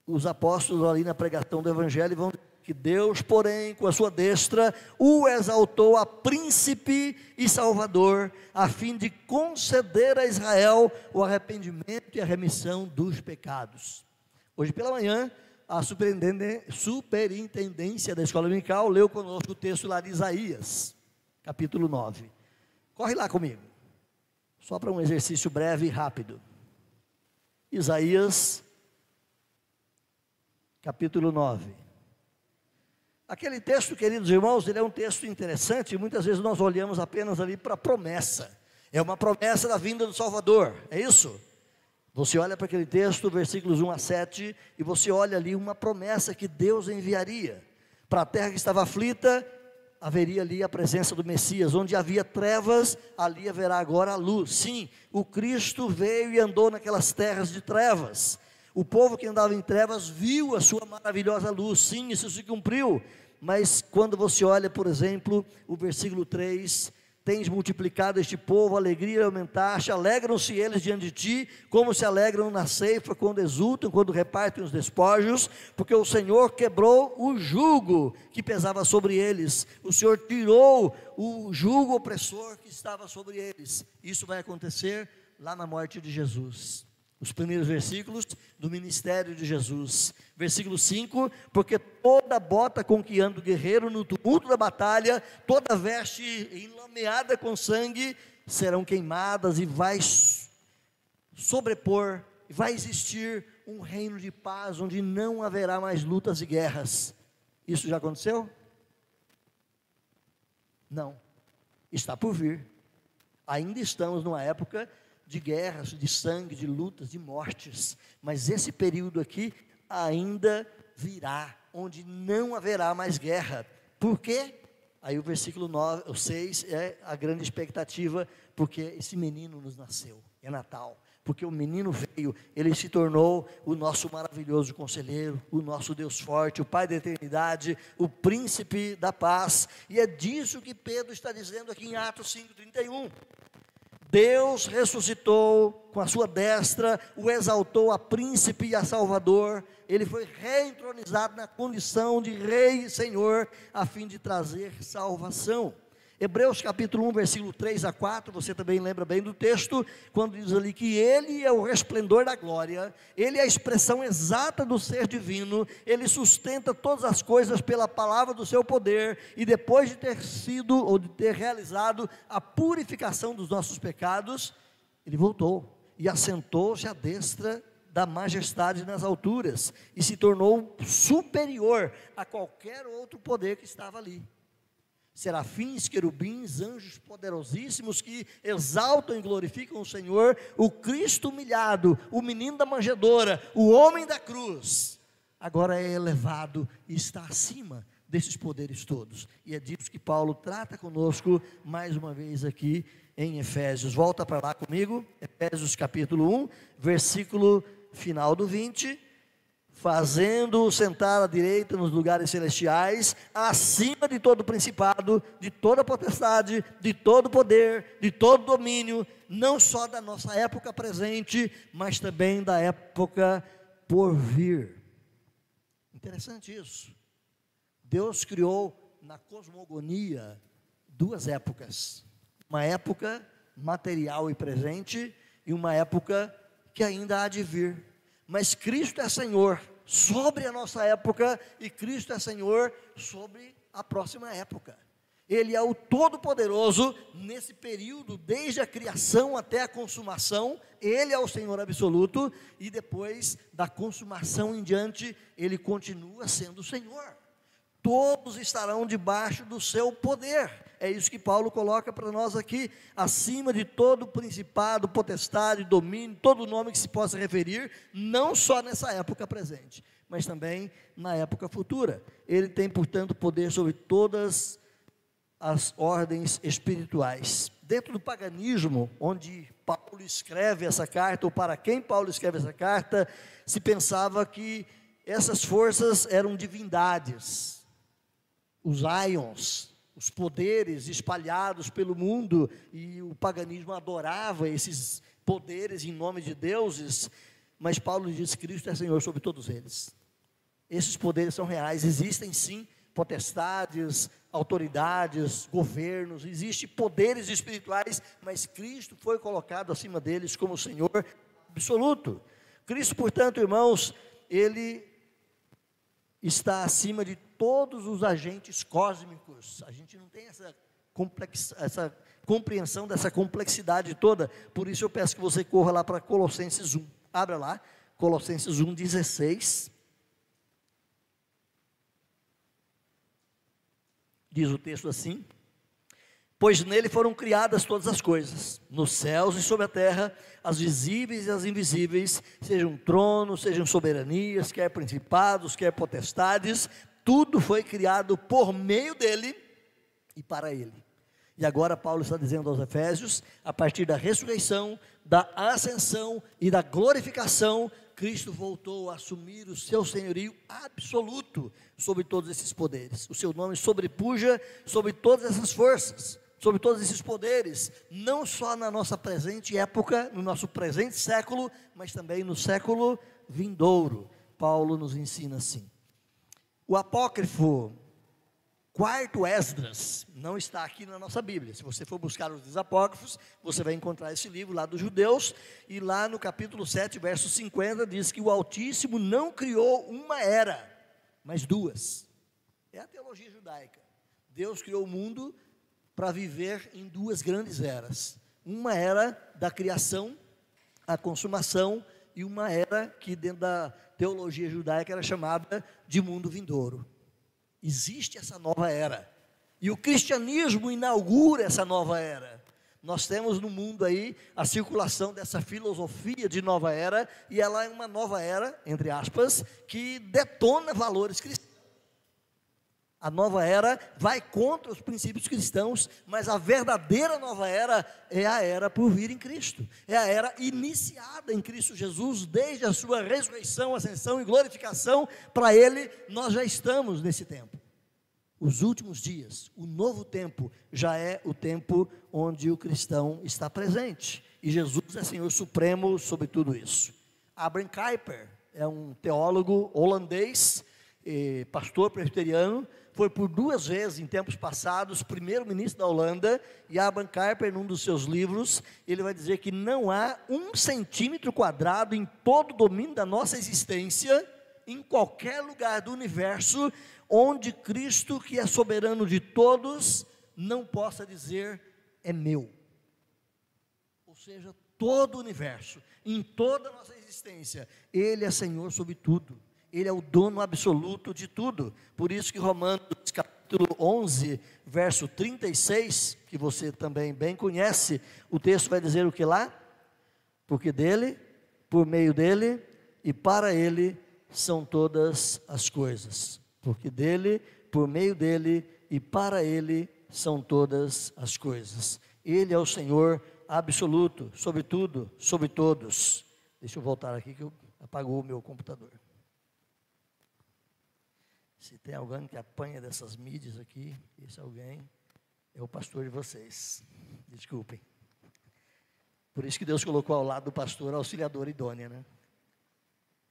os apóstolos ali na pregação do Evangelho vão dizer que Deus, porém, com a sua destra, o exaltou a príncipe e salvador, a fim de conceder a Israel o arrependimento e a remissão dos pecados. Hoje pela manhã, a superintendência da escola dominical leu conosco o texto lá de Isaías, capítulo 9. Corre lá comigo, só para um exercício breve e rápido. Isaías, capítulo 9. Aquele texto, queridos irmãos, ele é um texto interessante, e muitas vezes nós olhamos apenas ali para a promessa. É uma promessa da vinda do Salvador, é isso? Você olha para aquele texto, versículos 1 a 7, e você olha ali uma promessa que Deus enviaria. Para a terra que estava aflita, haveria ali a presença do Messias. Onde havia trevas, ali haverá agora a luz. Sim, o Cristo veio e andou naquelas terras de trevas. O povo que andava em trevas viu a sua maravilhosa luz. Sim, isso se cumpriu. Mas quando você olha, por exemplo, o versículo 3, tens multiplicado este povo, a alegria aumentaste, alegram-se eles diante de ti, como se alegram na ceifa, quando exultam, quando repartem os despojos, porque o Senhor quebrou o jugo que pesava sobre eles, o Senhor tirou o jugo opressor que estava sobre eles. Isso vai acontecer lá na morte de Jesus. Os primeiros versículos do ministério de Jesus. Versículo 5, porque toda bota com que anda o guerreiro no tumulto da batalha, toda veste enlameada com sangue, serão queimadas, e vai sobrepor, vai existir um reino de paz, onde não haverá mais lutas e guerras. Isso já aconteceu? Não, está por vir. Ainda estamos numa época de guerras, de sangue, de lutas, de mortes, mas esse período aqui ainda virá, onde não haverá mais guerra. Por quê? Aí o versículo 9, o 6 é a grande expectativa, porque esse menino nos nasceu, é Natal, porque o menino veio, ele se tornou o nosso maravilhoso conselheiro, o nosso Deus forte, o Pai da eternidade, o príncipe da paz, e é disso que Pedro está dizendo aqui em Atos 5:31. Deus ressuscitou com a sua destra, o exaltou a príncipe e a salvador, ele foi reentronizado na condição de rei e senhor, a fim de trazer salvação. Hebreus capítulo 1, versículo 3 a 4, você também lembra bem do texto, quando diz ali que ele é o resplendor da glória, ele é a expressão exata do ser divino, ele sustenta todas as coisas pela palavra do seu poder, e depois de ter sido, ou de ter realizado a purificação dos nossos pecados, ele voltou, e assentou-se à destra da majestade nas alturas, e se tornou superior a qualquer outro poder que estava ali. Serafins, querubins, anjos poderosíssimos que exaltam e glorificam o Senhor, o Cristo humilhado, o menino da manjedoura, o homem da cruz, agora é elevado e está acima desses poderes todos, e é disso que Paulo trata conosco mais uma vez aqui em Efésios. Volta para lá comigo, Efésios capítulo 1, versículo final do 20, fazendo-o sentar à direita nos lugares celestiais, acima de todo principado, de toda potestade, de todo poder, de todo domínio, não só da nossa época presente, mas também da época por vir. Interessante isso. Deus criou na cosmogonia duas épocas, uma época material e presente, e uma época que ainda há de vir. Mas Cristo é Senhor sobre a nossa época, e Cristo é Senhor sobre a próxima época. Ele é o Todo-Poderoso nesse período, desde a criação até a consumação. Ele é o Senhor absoluto, e depois da consumação em diante, Ele continua sendo o Senhor. Todos estarão debaixo do seu poder. É isso que Paulo coloca para nós aqui, acima de todo principado, potestade, domínio, todo nome que se possa referir, não só nessa época presente, mas também na época futura. Ele tem, portanto, poder sobre todas as ordens espirituais. Dentro do paganismo, onde Paulo escreve essa carta, ou para quem Paulo escreve essa carta, se pensava que essas forças eram divindades, os aions, os poderes espalhados pelo mundo, e o paganismo adorava esses poderes em nome de deuses, mas Paulo diz que Cristo é Senhor sobre todos eles. Esses poderes são reais, existem sim potestades, autoridades, governos, existem poderes espirituais, mas Cristo foi colocado acima deles como Senhor absoluto. Cristo, portanto, irmãos, Ele está acima de todos os agentes cósmicos. A gente não tem essa compreensão dessa complexidade toda, por isso eu peço que você corra lá para Colossenses 1, abra lá, Colossenses 1,16, diz o texto assim: pois nele foram criadas todas as coisas, nos céus e sobre a terra, as visíveis e as invisíveis, sejam tronos, sejam soberanias, quer principados, quer potestades, tudo foi criado por meio dele e para ele. E agora Paulo está dizendo aos Efésios, a partir da ressurreição, da ascensão e da glorificação, Cristo voltou a assumir o seu senhorio absoluto sobre todos esses poderes. O seu nome sobrepuja sobre todas essas forças, sobre todos esses poderes, não só na nossa presente época, no nosso presente século, mas também no século vindouro. Paulo nos ensina assim. O apócrifo quarto Esdras não está aqui na nossa Bíblia. Se você for buscar os apócrifos, você vai encontrar esse livro lá dos judeus, e lá no capítulo 7, verso 50, diz que o Altíssimo não criou uma era, mas duas. É a teologia judaica. Deus criou o mundo para viver em duas grandes eras. Uma era da criação, a consumação, e uma era que dentro da teologia judaica era chamada de mundo vindouro. Existe essa nova era, e o cristianismo inaugura essa nova era. Nós temos no mundo aí a circulação dessa filosofia de nova era, e ela é uma nova era, entre aspas, que detona valores cristãos. A nova era vai contra os princípios cristãos, mas a verdadeira nova era é a era por vir em Cristo. É a era iniciada em Cristo Jesus, desde a sua ressurreição, ascensão e glorificação. Para Ele, nós já estamos nesse tempo. Os últimos dias, o novo tempo, já é o tempo onde o cristão está presente. E Jesus é Senhor Supremo sobre tudo isso. Abraham Kuyper é um teólogo holandês, pastor presbiteriano, foi por 2 vezes em tempos passados primeiro-ministro da Holanda, e Abraham Kuyper, num dos seus livros, ele vai dizer que não há 1 centímetro quadrado em todo o domínio da nossa existência, em qualquer lugar do universo, onde Cristo, que é soberano de todos, não possa dizer, é meu. Ou seja, todo o universo, em toda a nossa existência, Ele é Senhor sobre tudo. Ele é o dono absoluto de tudo. Por isso que Romanos capítulo 11, verso 36, que você também bem conhece, o texto vai dizer o que lá? Porque dele, por meio dele e para ele são todas as coisas. Porque dele, por meio dele e para ele são todas as coisas. Ele é o Senhor absoluto, sobre tudo, sobre todos. Deixa eu voltar aqui que apagou o meu computador. Se tem alguém que apanha dessas mídias aqui, esse alguém é o pastor de vocês. Desculpem. Por isso que Deus colocou ao lado do pastor a auxiliadora idônea, né?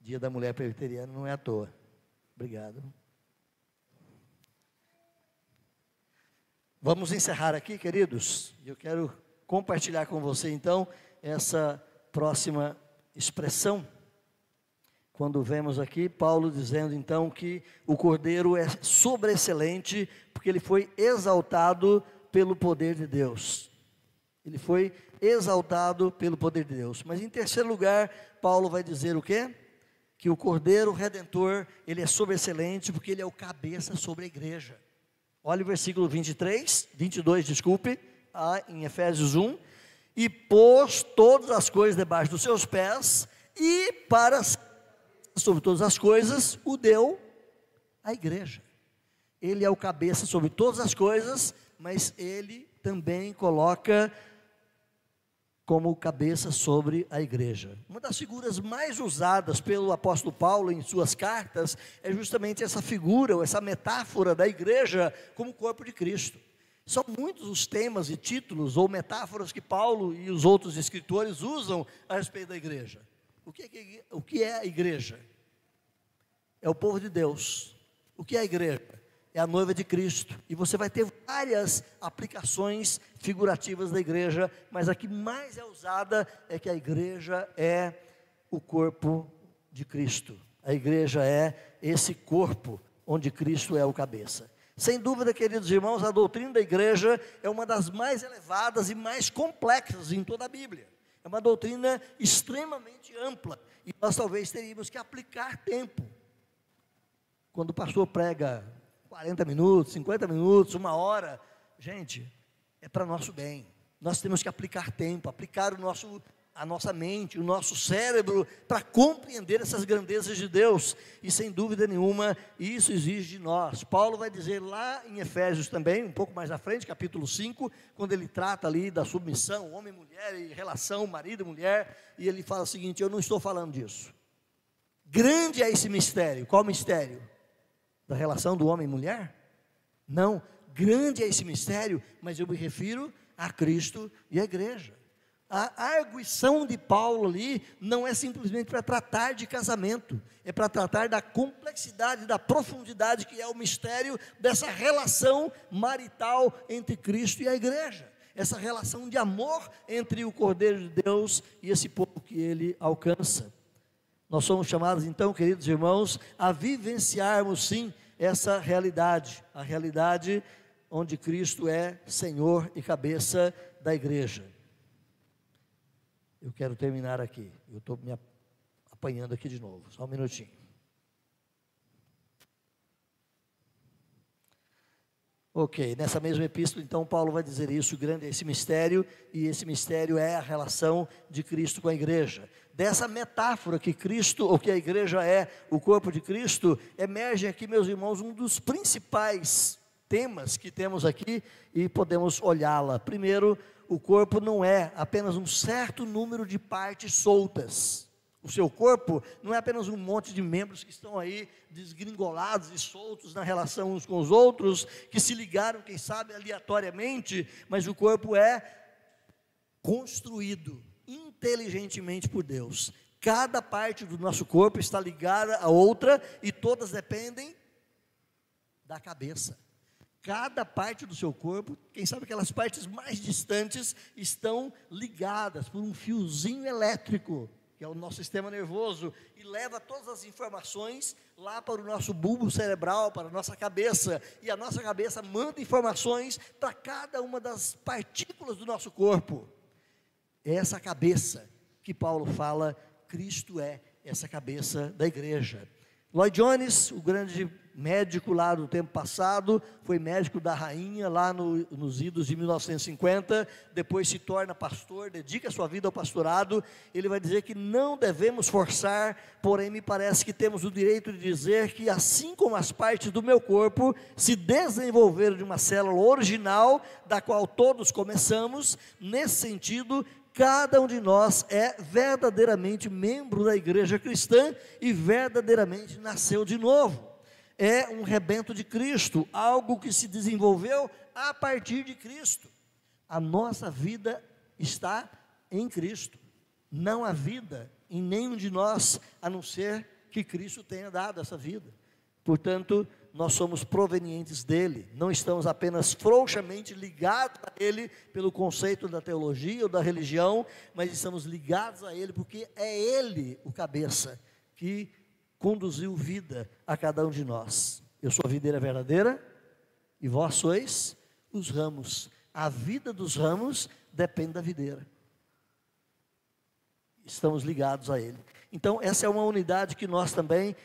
Dia da Mulher Presbiteriana não é à toa. Obrigado. Vamos encerrar aqui, queridos. Eu quero compartilhar com você, então, essa próxima expressão. Quando vemos aqui Paulo dizendo, então, que o Cordeiro é sobreexcelente, porque ele foi exaltado pelo poder de Deus. Ele foi exaltado pelo poder de Deus. Mas em terceiro lugar, Paulo vai dizer o quê? Que o Cordeiro Redentor, ele é sobreexcelente, porque ele é o cabeça sobre a igreja. Olha o versículo 22, desculpe, em Efésios 1. E pôs todas as coisas debaixo dos seus pés, e para sobre todas as coisas, o deu à igreja. Ele é o cabeça sobre todas as coisas, mas ele também coloca como cabeça sobre a igreja. Uma das figuras mais usadas pelo apóstolo Paulo em suas cartas é justamente essa figura, ou essa metáfora da igreja como corpo de Cristo. São muitos os temas e títulos ou metáforas que Paulo e os outros escritores usam a respeito da igreja. O que é a igreja? É o povo de Deus. O que é a igreja? É a noiva de Cristo. E você vai ter várias aplicações figurativas da igreja, mas a que mais é usada é que a igreja é o corpo de Cristo. A igreja é esse corpo onde Cristo é o cabeça. Sem dúvida, queridos irmãos, a doutrina da igreja é uma das mais elevadas e mais complexas em toda a Bíblia. É uma doutrina extremamente ampla, e nós talvez teríamos que aplicar tempo. Quando o pastor prega 40 minutos, 50 minutos, 1 hora, gente, é para nosso bem. Nós temos que aplicar tempo, aplicar a nossa mente, o nosso cérebro, para compreender essas grandezas de Deus, e sem dúvida nenhuma, isso exige de nós. Paulo vai dizer lá em Efésios também, um pouco mais à frente, capítulo 5, quando ele trata ali da submissão, homem e mulher, e relação marido e mulher, e ele fala o seguinte: eu não estou falando disso. Grande é esse mistério. Qual mistério? Da relação do homem e mulher? Não, grande é esse mistério, mas eu me refiro a Cristo e a igreja. A arguição de Paulo ali não é simplesmente para tratar de casamento, é para tratar da complexidade, da profundidade que é o mistério dessa relação marital entre Cristo e a igreja, essa relação de amor entre o Cordeiro de Deus e esse povo que ele alcança. Nós somos chamados então, queridos irmãos, a vivenciarmos sim essa realidade, a realidade onde Cristo é Senhor e cabeça da igreja. Eu quero terminar aqui, eu estou me apanhando aqui de novo, só um minutinho. Ok, nessa mesma epístola, então, Paulo vai dizer isso: grande é esse mistério, e esse mistério é a relação de Cristo com a igreja. Dessa metáfora que Cristo, ou que a igreja é o corpo de Cristo, emerge aqui, meus irmãos, um dos principais temas que temos aqui, e podemos olhá-la. Primeiro, o corpo não é apenas um certo número de partes soltas. O seu corpo não é apenas um monte de membros que estão aí desgringolados e soltos na relação uns com os outros, que se ligaram, quem sabe, aleatoriamente, mas o corpo é construído inteligentemente por Deus. Cada parte do nosso corpo está ligada a outra, e todas dependem da cabeça. Cada parte do seu corpo, quem sabe aquelas partes mais distantes, estão ligadas por um fiozinho elétrico, que é o nosso sistema nervoso, e leva todas as informações lá para o nosso bulbo cerebral, para a nossa cabeça, e a nossa cabeça manda informações para cada uma das partículas do nosso corpo. É essa cabeça que Paulo fala, Cristo é essa cabeça da igreja. Lloyd Jones, o grande médico lá do tempo passado, foi médico da rainha lá nos idos de 1950, depois se torna pastor, dedica sua vida ao pastorado. Ele vai dizer que não devemos forçar, porém me parece que temos o direito de dizer que assim como as partes do meu corpo se desenvolveram de uma célula original, da qual todos começamos, nesse sentido, cada um de nós é verdadeiramente membro da igreja cristã e verdadeiramente nasceu de novo. é um rebento de Cristo, algo que se desenvolveu a partir de Cristo. A nossa vida está em Cristo. Não há vida em nenhum de nós, a não ser que Cristo tenha dado essa vida. Portanto, nós somos provenientes dele, não estamos apenas frouxamente ligados a ele pelo conceito da teologia ou da religião, mas estamos ligados a ele porque é ele o cabeça que conduziu vida a cada um de nós. Eu sou a videira verdadeira e vós sois os ramos. A vida dos ramos depende da videira. Estamos ligados a ele. Então essa é uma unidade que nós também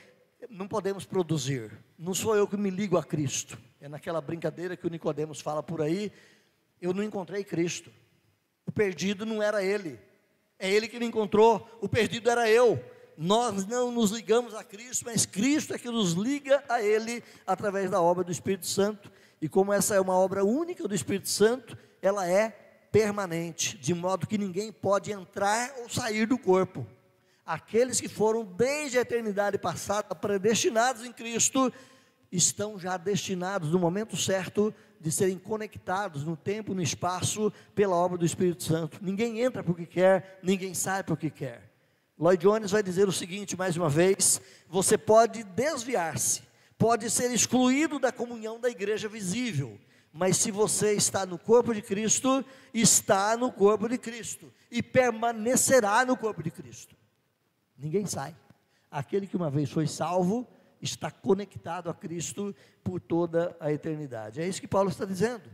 não podemos produzir. Não sou eu que me ligo a Cristo. É naquela brincadeira que o Nicodemos fala por aí, eu não encontrei Cristo. O perdido não era ele. É ele que me encontrou. O perdido era eu. Nós não nos ligamos a Cristo, mas Cristo é que nos liga a ele através da obra do Espírito Santo. E como essa é uma obra única do Espírito Santo, ela é permanente, de modo que ninguém pode entrar ou sair do corpo. Aqueles que foram desde a eternidade passada predestinados em Cristo, estão já destinados no momento certo de serem conectados no tempo e no espaço pela obra do Espírito Santo. Ninguém entra porque quer, ninguém sai porque quer. Lloyd Jones vai dizer o seguinte mais uma vez: você pode desviar-se, pode ser excluído da comunhão da igreja visível, mas se você está no corpo de Cristo, está no corpo de Cristo e permanecerá no corpo de Cristo. Ninguém sai. Aquele que uma vez foi salvo está conectado a Cristo por toda a eternidade. É isso que Paulo está dizendo.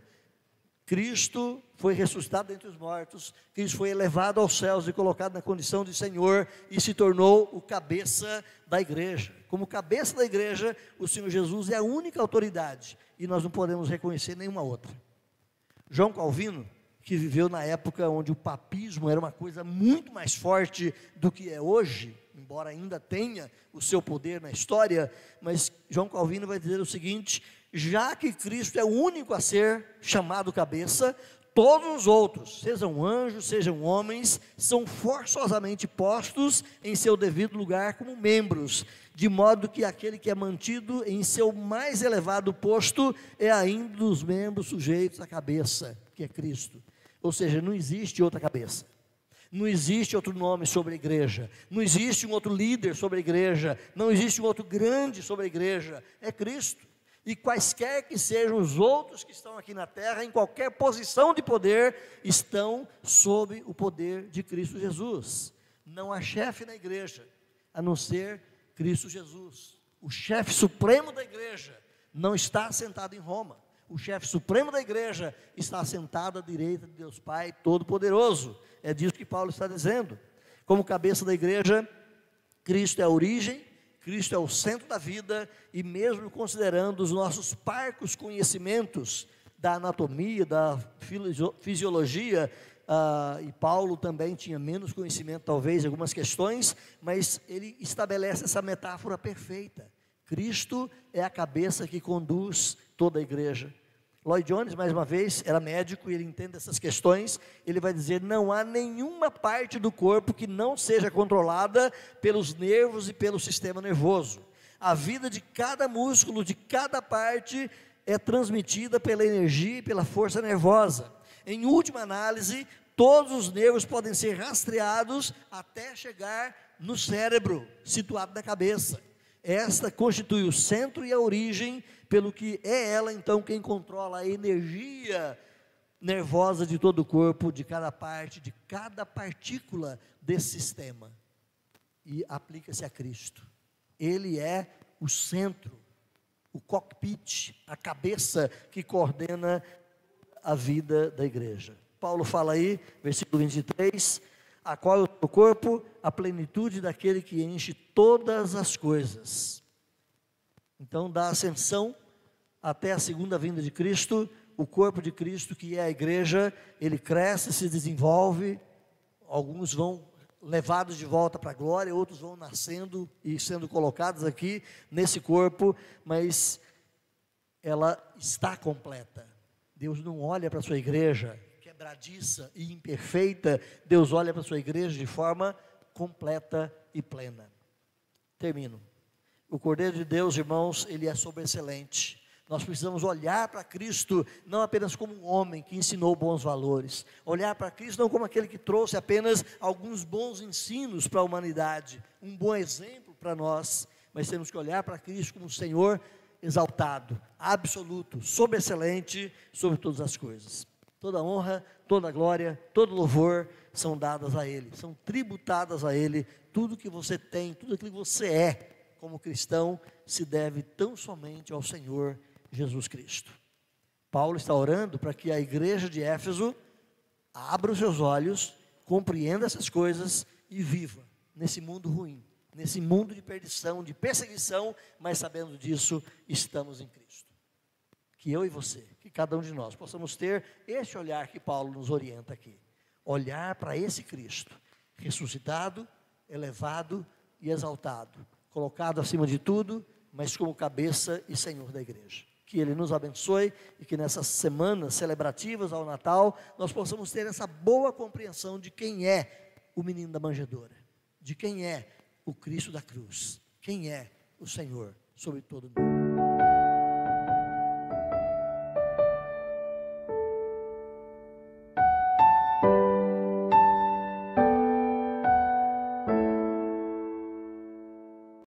Cristo foi ressuscitado entre os mortos, Cristo foi elevado aos céus e colocado na condição de Senhor e se tornou o cabeça da igreja. Como cabeça da igreja, o Senhor Jesus é a única autoridade e nós não podemos reconhecer nenhuma outra. João Calvino, que viveu na época onde o papismo era uma coisa muito mais forte do que é hoje, embora ainda tenha o seu poder na história, mas João Calvino vai dizer o seguinte: já que Cristo é o único a ser chamado cabeça, todos os outros, sejam anjos, sejam homens, são forçosamente postos em seu devido lugar como membros, de modo que aquele que é mantido em seu mais elevado posto é ainda dos membros sujeitos à cabeça, que é Cristo. Ou seja, não existe outra cabeça, não existe outro nome sobre a igreja, não existe um outro líder sobre a igreja, não existe um outro grande sobre a igreja, é Cristo. E quaisquer que sejam os outros que estão aqui na terra, em qualquer posição de poder, estão sob o poder de Cristo Jesus. Não há chefe na igreja, a não ser Cristo Jesus. O chefe supremo da igreja não está sentado em Roma. O chefe supremo da igreja está sentado à direita de Deus Pai Todo-Poderoso. É disso que Paulo está dizendo. Como cabeça da igreja, Cristo é a origem, Cristo é o centro da vida, e mesmo considerando os nossos parcos conhecimentos da anatomia, da fisiologia, e Paulo também tinha menos conhecimento talvez em algumas questões, mas ele estabelece essa metáfora perfeita. Cristo é a cabeça que conduz toda a igreja. Lloyd Jones, mais uma vez, era médico e ele entende essas questões. Ele vai dizer: não há nenhuma parte do corpo que não seja controlada pelos nervos e pelo sistema nervoso. A vida de cada músculo, de cada parte, é transmitida pela energia e pela força nervosa. Em última análise, todos os nervos podem ser rastreados até chegar no cérebro, situado na cabeça. Esta constitui o centro e a origem, pelo que é ela então quem controla a energia nervosa de todo o corpo, de cada parte, de cada partícula desse sistema. E aplica-se a Cristo. Ele é o centro, o cockpit, a cabeça que coordena a vida da igreja. Paulo fala aí, versículo 23, a qual é o corpo, a plenitude daquele que enche todas as coisas. Então, da ascensão até a segunda vinda de Cristo, o corpo de Cristo, que é a igreja, ele cresce, se desenvolve, alguns vão levados de volta para a glória, outros vão nascendo e sendo colocados aqui nesse corpo, mas ela está completa. Deus não olha para a sua igreja quebradiça e imperfeita, Deus olha para a sua igreja de forma completa e plena. Termino. O Cordeiro de Deus, irmãos, ele é sobreexcelente. Nós precisamos olhar para Cristo não apenas como um homem que ensinou bons valores, olhar para Cristo não como aquele que trouxe apenas alguns bons ensinos para a humanidade, um bom exemplo para nós, mas temos que olhar para Cristo como um Senhor exaltado, absoluto, sobreexcelente sobre todas as coisas. Toda honra, toda glória, todo louvor são dadas a Ele, são tributadas a Ele. Tudo que você tem, tudo aquilo que você é como cristão, se deve tão somente ao Senhor Jesus Cristo. Paulo está orando para que a igreja de Éfeso abra os seus olhos, compreenda essas coisas e viva nesse mundo ruim, nesse mundo de perdição, de perseguição, mas sabendo disso, estamos em Cristo. Que eu e você, que cada um de nós possamos ter esse olhar que Paulo nos orienta aqui, olhar para esse Cristo, ressuscitado, elevado e exaltado, colocado acima de tudo, mas como cabeça e Senhor da igreja. Que Ele nos abençoe e que nessas semanas celebrativas ao Natal, nós possamos ter essa boa compreensão de quem é o menino da manjedoura, de quem é o Cristo da cruz, quem é o Senhor sobre todo mundo.